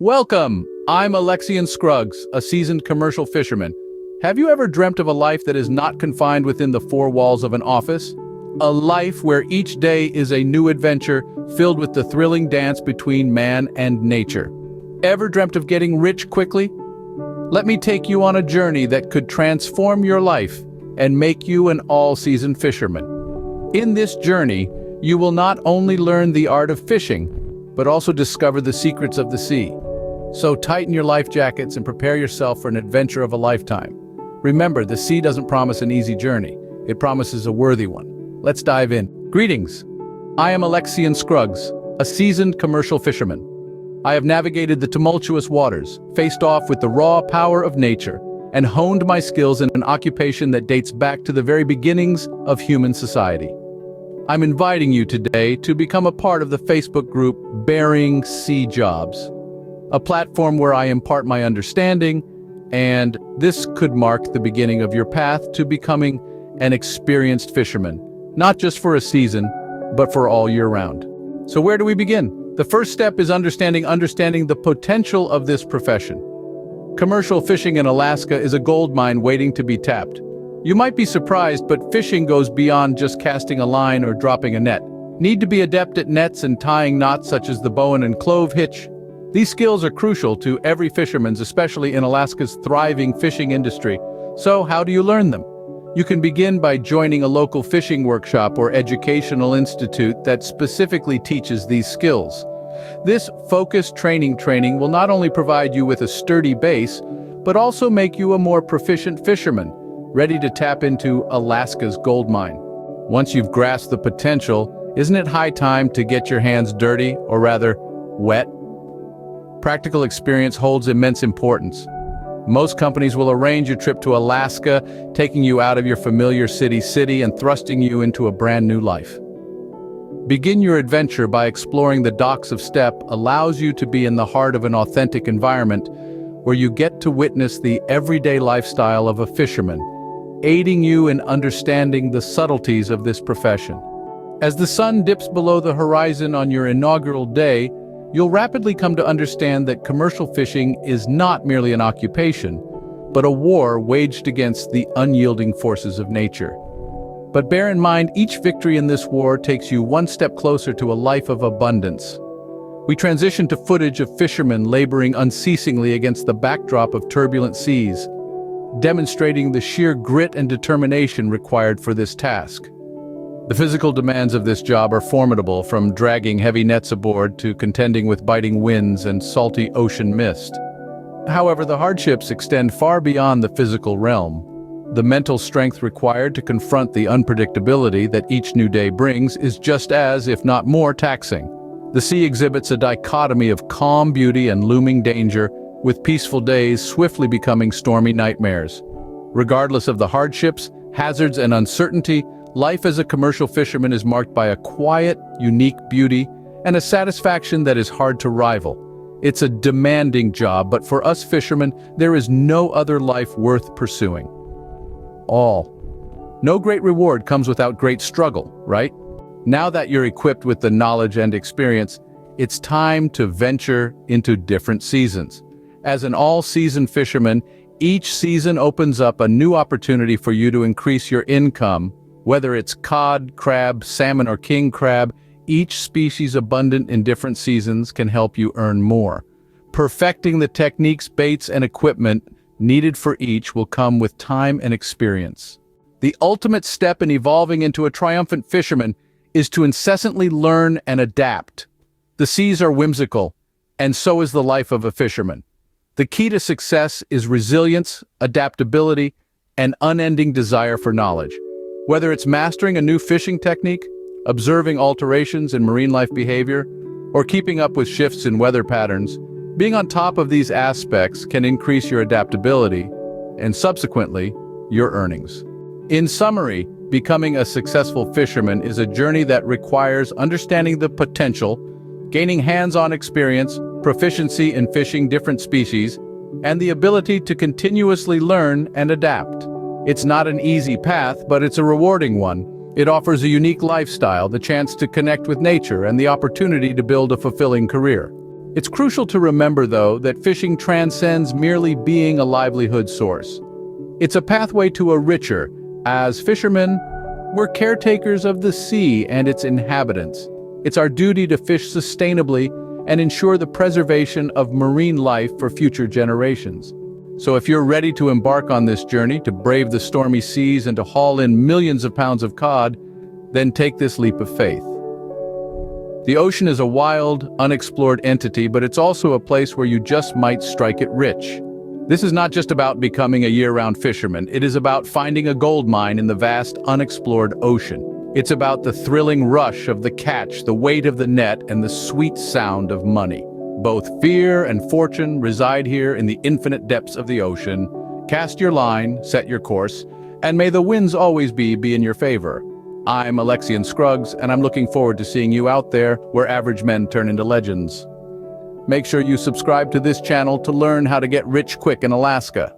Welcome! I'm Alexian Scruggs, a seasoned commercial fisherman. Have you ever dreamt of a life that is not confined within the four walls of an office? A life where each day is a new adventure filled with the thrilling dance between man and nature. Ever dreamt of getting rich quickly? Let me take you on a journey that could transform your life and make you an all-season fisherman. In this journey, you will not only learn the art of fishing, but also discover the secrets of the sea. So tighten your life jackets and prepare yourself for an adventure of a lifetime. Remember, the sea doesn't promise an easy journey. It promises a worthy one. Let's dive in. Greetings. I am Alexian Scruggs, a seasoned commercial fisherman. I have navigated the tumultuous waters, faced off with the raw power of nature, and honed my skills in an occupation that dates back to the very beginnings of human society. I'm inviting you today to become a part of the Facebook group Bearing Sea Jobs, a platform where I impart my understanding, and this could mark the beginning of your path to becoming an experienced fisherman, not just for a season, but for all year round. So where do we begin? The first step is understanding the potential of this profession. Commercial fishing in Alaska is a gold mine waiting to be tapped. You might be surprised, but fishing goes beyond just casting a line or dropping a net. Need to be adept at nets and tying knots such as the Bowen and Clove hitch. These skills are crucial to every fisherman's, especially in Alaska's thriving fishing industry. So how do you learn them? You can begin by joining a local fishing workshop or educational institute that specifically teaches these skills. This focused training will not only provide you with a sturdy base, but also make you a more proficient fisherman, ready to tap into Alaska's gold mine. Once you've grasped the potential, isn't it high time to get your hands dirty, or rather, wet? Practical experience holds immense importance. Most companies will arrange a trip to Alaska, taking you out of your familiar city and thrusting you into a brand new life. Begin your adventure by exploring the docks of Steppe allows you to be in the heart of an authentic environment where you get to witness the everyday lifestyle of a fisherman, aiding you in understanding the subtleties of this profession. As the sun dips below the horizon on your inaugural day, you'll rapidly come to understand that commercial fishing is not merely an occupation, but a war waged against the unyielding forces of nature. But bear in mind, each victory in this war takes you one step closer to a life of abundance. We transition to footage of fishermen laboring unceasingly against the backdrop of turbulent seas, demonstrating the sheer grit and determination required for this task. The physical demands of this job are formidable, from dragging heavy nets aboard to contending with biting winds and salty ocean mist. However, the hardships extend far beyond the physical realm. The mental strength required to confront the unpredictability that each new day brings is just as, if not more, taxing. The sea exhibits a dichotomy of calm beauty and looming danger, with peaceful days swiftly becoming stormy nightmares. Regardless of the hardships, hazards, and uncertainty, life as a commercial fisherman is marked by a quiet, unique beauty and a satisfaction that is hard to rival. It's a demanding job, but for us fishermen, there is no other life worth pursuing. No great reward comes without great struggle, right? Now that you're equipped with the knowledge and experience, it's time to venture into different seasons. As an all-season fisherman, each season opens up a new opportunity for you to increase your income. Whether it's cod, crab, salmon, or king crab, each species abundant in different seasons can help you earn more. Perfecting the techniques, baits, and equipment needed for each will come with time and experience. The ultimate step in evolving into a triumphant fisherman is to incessantly learn and adapt. The seas are whimsical, and so is the life of a fisherman. The key to success is resilience, adaptability, and unending desire for knowledge. Whether it's mastering a new fishing technique, observing alterations in marine life behavior, or keeping up with shifts in weather patterns, being on top of these aspects can increase your adaptability and subsequently your earnings. In summary, becoming a successful fisherman is a journey that requires understanding the potential, gaining hands-on experience, proficiency in fishing different species, and the ability to continuously learn and adapt. It's not an easy path, but it's a rewarding one. It offers a unique lifestyle, the chance to connect with nature, and the opportunity to build a fulfilling career. It's crucial to remember, though, that fishing transcends merely being a livelihood source. It's a pathway to a richer. As fishermen, we're caretakers of the sea and its inhabitants. It's our duty to fish sustainably and ensure the preservation of marine life for future generations. So if you're ready to embark on this journey, to brave the stormy seas and to haul in millions of pounds of cod, then take this leap of faith. The ocean is a wild, unexplored entity, but it's also a place where you just might strike it rich. This is not just about becoming a year-round fisherman. It is about finding a gold mine in the vast, unexplored ocean. It's about the thrilling rush of the catch, the weight of the net, and the sweet sound of money. Both fear and fortune reside here in the infinite depths of the ocean. Cast your line, set your course, and may the winds always be in your favor. I'm Alexian Scruggs, and I'm looking forward to seeing you out there where average men turn into legends. Make sure you subscribe to this channel to learn how to get rich quick in Alaska.